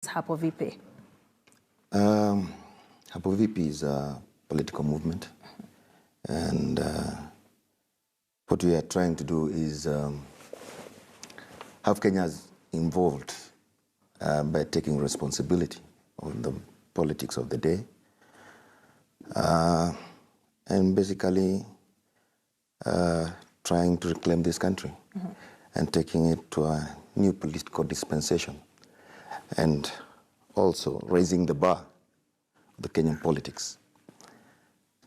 Hapo Vipi? Hapo Vipi is a political movement, and what we are trying to do is have Kenyans involved by taking responsibility on the politics of the day, and basically trying to reclaim this country and taking it to a new political dispensation, and also raising the bar of the Kenyan politics.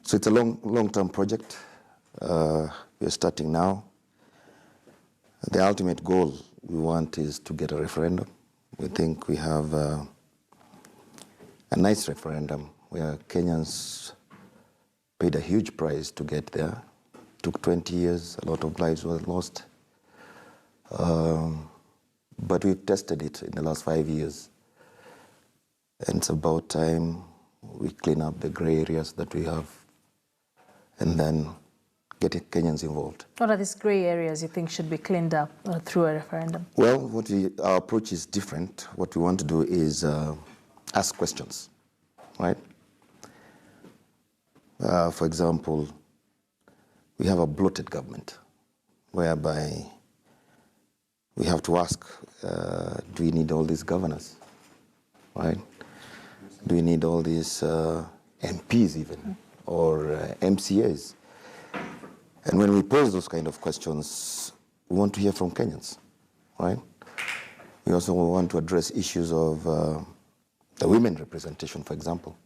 So it's a long-term project. We're starting now. The ultimate goal we want is to get a referendum. We think we have a nice referendum where Kenyans paid a huge price to get there. It took 20 years, a lot of lives were lost. But we've tested it in the last 5 years. And it's about time we clean up the gray areas that we have and then get Kenyans involved. What are these gray areas you think should be cleaned up through a referendum? Well, our approach is different. What we want to do is ask questions, right? For example, we have a bloated government whereby we have to ask, do we need all these governors, right? Do we need all these MPs even, or MCAs? And when we pose those kind of questions, we want to hear from Kenyans, right? We also want to address issues of the women representation, for example.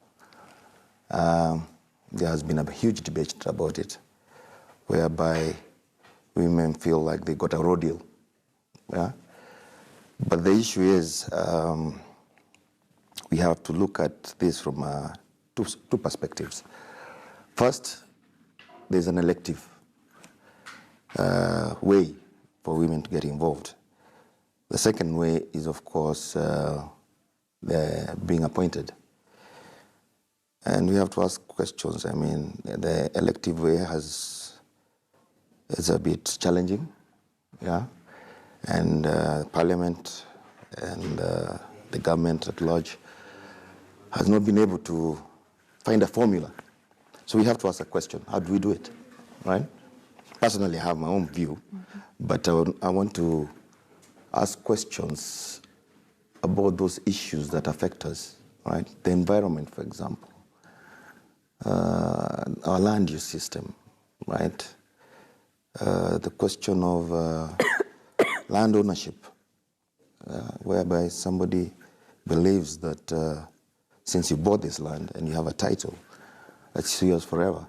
There has been a huge debate about it, whereby women feel like they got a raw deal. Yeah? But the issue is we have to look at this from two perspectives. First, there's an elective way for women to get involved. The second way is, of course, they're being appointed. And we have to ask questions. I mean, the elective way is a bit challenging, yeah? And Parliament and the government at large has not been able to find a formula. So we have to ask a question, how do we do it, right? Personally, I have my own view, but I want to ask questions about those issues that affect us, right? The environment, for example, our land use system, right? The question of land ownership, whereby somebody believes that since you bought this land and you have a title, that's yours forever,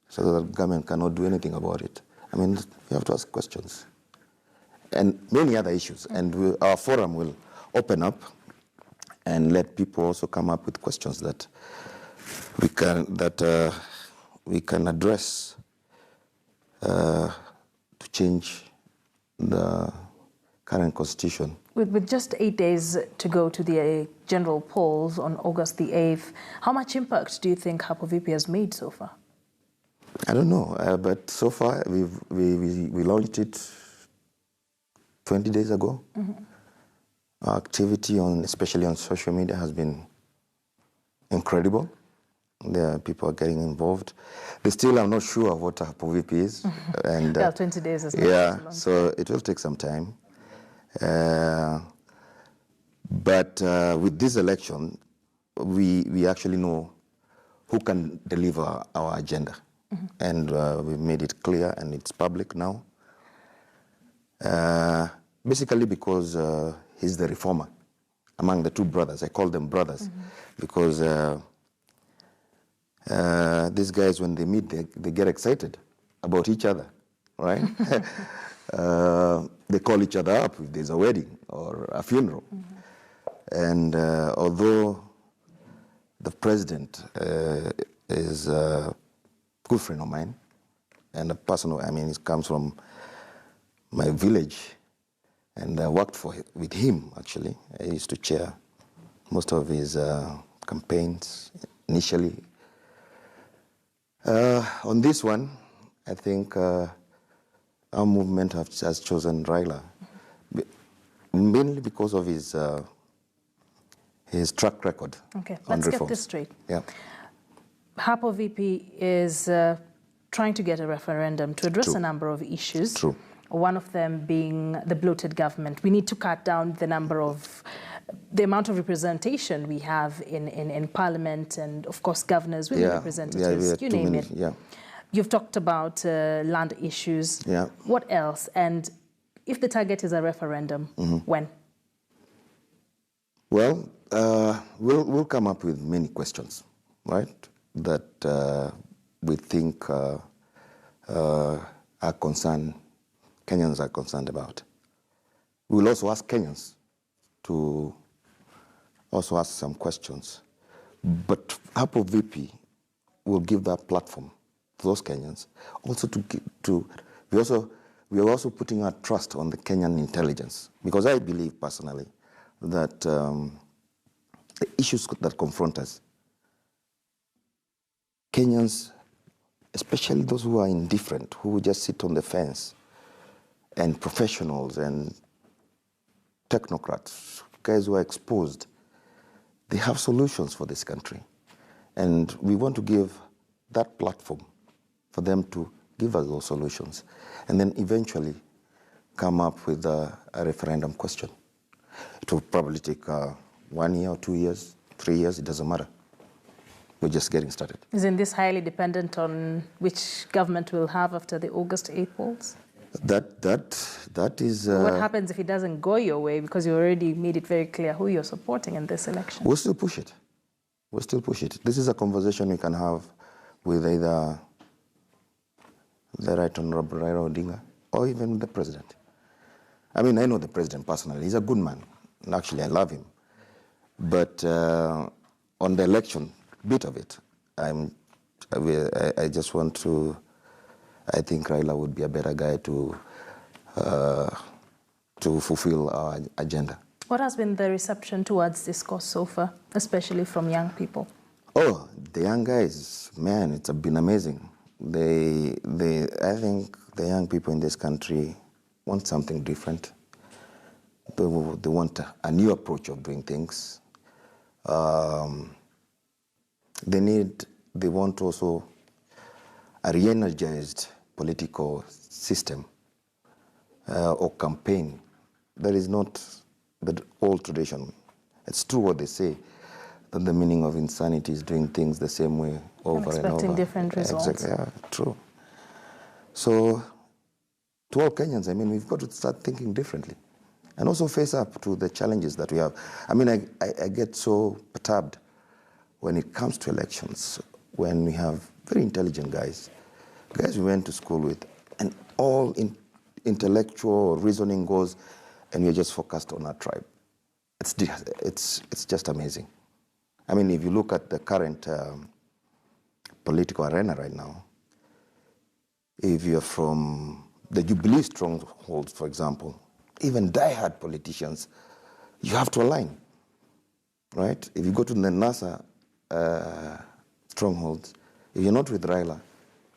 so that the government cannot do anything about it. I mean, we have to ask questions. And many other issues. And our forum will open up and let people also come up with questions that we can address to change the current constitution. With just 8 days to go to the general polls on August the 8th, how much impact do you think Hapo Vipi has made so far? I don't know, but so far we launched it 20 days ago. Our activity, especially on social media, has been incredible. People are getting involved. They still are not sure of what Hapo Vipi is. And, 20 days is not yeah, too long. So it will take some time. But with this election, we actually know who can deliver our agenda. And we've made it clear, and it's public now. Basically because he's the reformer among the two brothers. I call them brothers because these guys, when they meet, they get excited about each other, right? They call each other up if there's a wedding or a funeral. And although the president is a good friend of mine and a person who, I mean, he comes from my village, and I worked with him, actually. I used to chair most of his campaigns initially. On this one, I think our movement has chosen Raila, mainly because of his his track record. Okay, on let's reforms. get this straight. Yeah. Hapo Vipi is trying to get a referendum to address a number of issues. True. One of them being the bloated government. We need to cut down the amount of representation we have in Parliament, and of course governors, women representatives, you name it. Yeah. You've talked about land issues. Yeah. What else? And if the target is a referendum, when? Well, we'll come up with many questions, right, that we think are concerned, Kenyans are concerned about. We'll also ask Kenyans to also ask some questions. But Hapo Vipi will give that platform to those Kenyans. Also we are also putting our trust on the Kenyan intelligence, because I believe personally that the issues that confront us, Kenyans, especially those who are indifferent, who just sit on the fence, and professionals and technocrats, guys who are exposed, they have solutions for this country. And we want to give that platform for them to give us those solutions, and then eventually come up with a referendum question. It will probably take 1 year or 2 years, 3 years, it doesn't matter. We're just getting started. Isn't this highly dependent on which government we'll have after the August 8 polls? That is... What happens if it doesn't go your way, because you already made it very clear who you're supporting in this election? We'll still push it. We'll still push it. This is a conversation we can have with either the Right Honorable Raila Odinga or even the president. I mean, I know the president personally. He's a good man. And actually, I love him. But on the election bit of it, I just want to... I think Raila would be a better guy to fulfill our agenda. What has been the reception towards this cause so far, especially from young people? Oh, the young guys, man, it's been amazing. I think the young people in this country want something different. They want a new approach of doing things. They want also a re-energized political system or campaign that is not the old tradition. It's true what they say, that the meaning of insanity is doing things the same way over and over. Expecting different results. Exactly, yeah, true. So, to all Kenyans, I mean, we've got to start thinking differently and also face up to the challenges that we have. I mean, I get so perturbed when it comes to elections, when we have very intelligent guys we went to school with, and all intellectual reasoning goes, and we're just focused on our tribe. It's just amazing. I mean, if you look at the current political arena right now, if you're from the Jubilee strongholds, for example, even die-hard politicians, you have to align, right? If you go to the NASA strongholds, if you're not with Raila,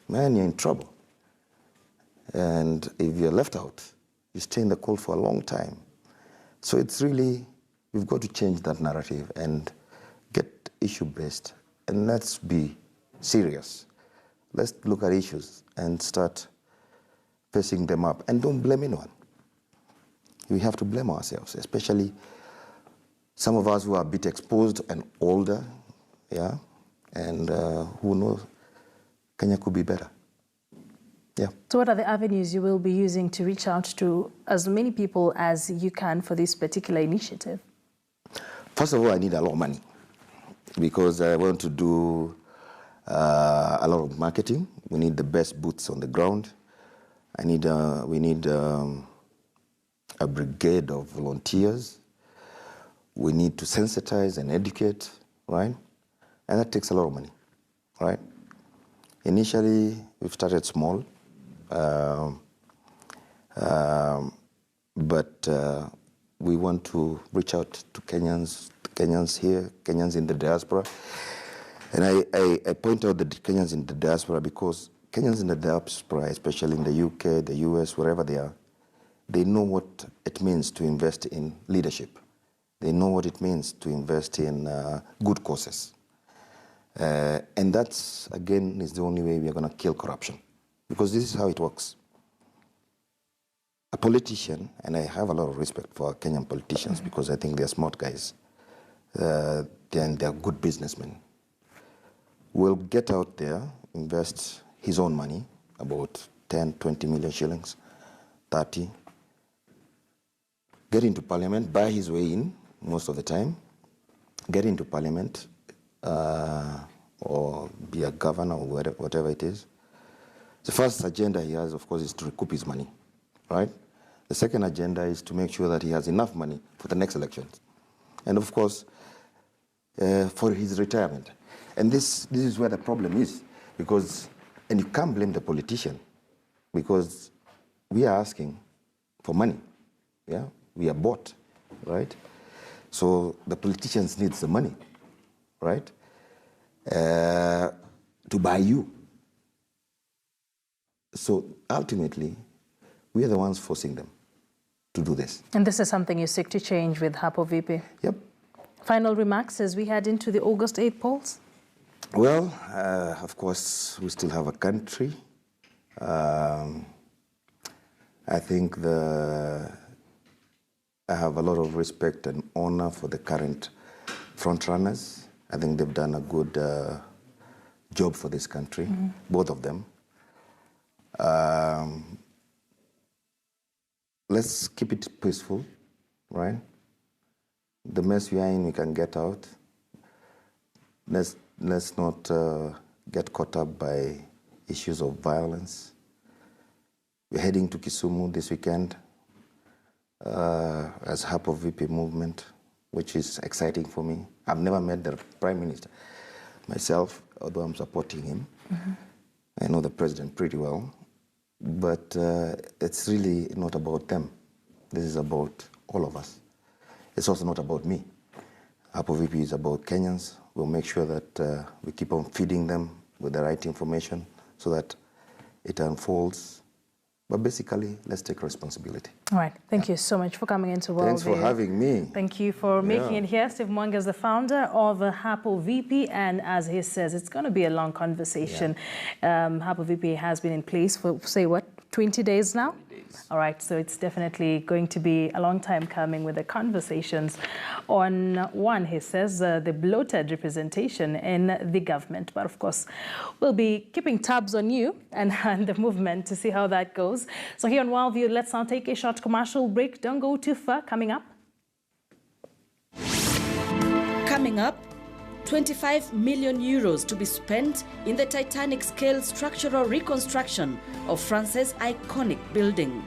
man, you're in trouble. And if you're left out, you stay in the cold for a long time. So it's really, we've got to change that narrative and get issue-based. And let's be serious. Let's look at issues and start facing them up. And don't blame anyone. We have to blame ourselves, especially some of us who are a bit exposed and older, yeah, and who know Kenya could be better. Yeah. So what are the avenues you will be using to reach out to as many people as you can for this particular initiative? First of all, I need a lot of money because I want to do a lot of marketing. We need the best boots on the ground. We need a brigade of volunteers. We need to sensitize and educate, right? And that takes a lot of money, right? Initially, we've started small, but we want to reach out to Kenyans here, Kenyans in the diaspora. And I point out the Kenyans in the diaspora because Kenyans in the diaspora, especially in the UK, the US, wherever they are, they know what it means to invest in leadership. They know what it means to invest in good causes. And that's, again, is the only way we are going to kill corruption. Because this is how it works. A politician, and I have a lot of respect for Kenyan politicians because I think they're smart guys, they're good businessmen, will get out there, invest his own money, about 10, 20 million shillings, 30, get into parliament, buy his way in most of the time, get into parliament, or be a governor or whatever it is. The first agenda he has, of course, is to recoup his money, right? The second agenda is to make sure that he has enough money for the next elections. And of course, for his retirement. And this is where the problem is, because, and you can't blame the politician, because we are asking for money, yeah? We are bought, right? So the politicians need the money, right? To buy you. So ultimately, we are the ones forcing them to do this. And this is something you seek to change with Hapo Vipi? Yep. Final remarks as we head into the August 8th polls? Well, of course, we still have a country. I think I have a lot of respect and honor for the current frontrunners. I think they've done a good job for this country, both of them. Let's keep it peaceful, right? The mess we are in, we can get out. Let's not get caught up by issues of violence. We're heading to Kisumu this weekend as Hapo Vipi Movement, which is exciting for me. I've never met the Prime Minister myself, although I'm supporting him. I know the President pretty well. But it's really not about them. This is about all of us. It's also not about me. Hapo Vipi is about Kenyans. We'll make sure that we keep on feeding them with the right information so that it unfolds. But basically, let's take responsibility. All right. Thank you so much for coming into World Thanks for having me. Thank you for making it here. Steve Mwangi is the founder of Hapo Vipi, and as he says, it's going to be a long conversation. Hapo Vipi has been in place for, say, what, 20 days now? 20 days. All right. So it's definitely going to be a long time coming with the conversations on one, he says, the bloated representation in the government. But of course, we'll be keeping tabs on you and the movement to see how that goes. So here on Worldview, let's now take a short commercial break. Don't go too far. Coming up, 25 million euros to be spent in the Titanic-scale structural reconstruction of France's iconic building.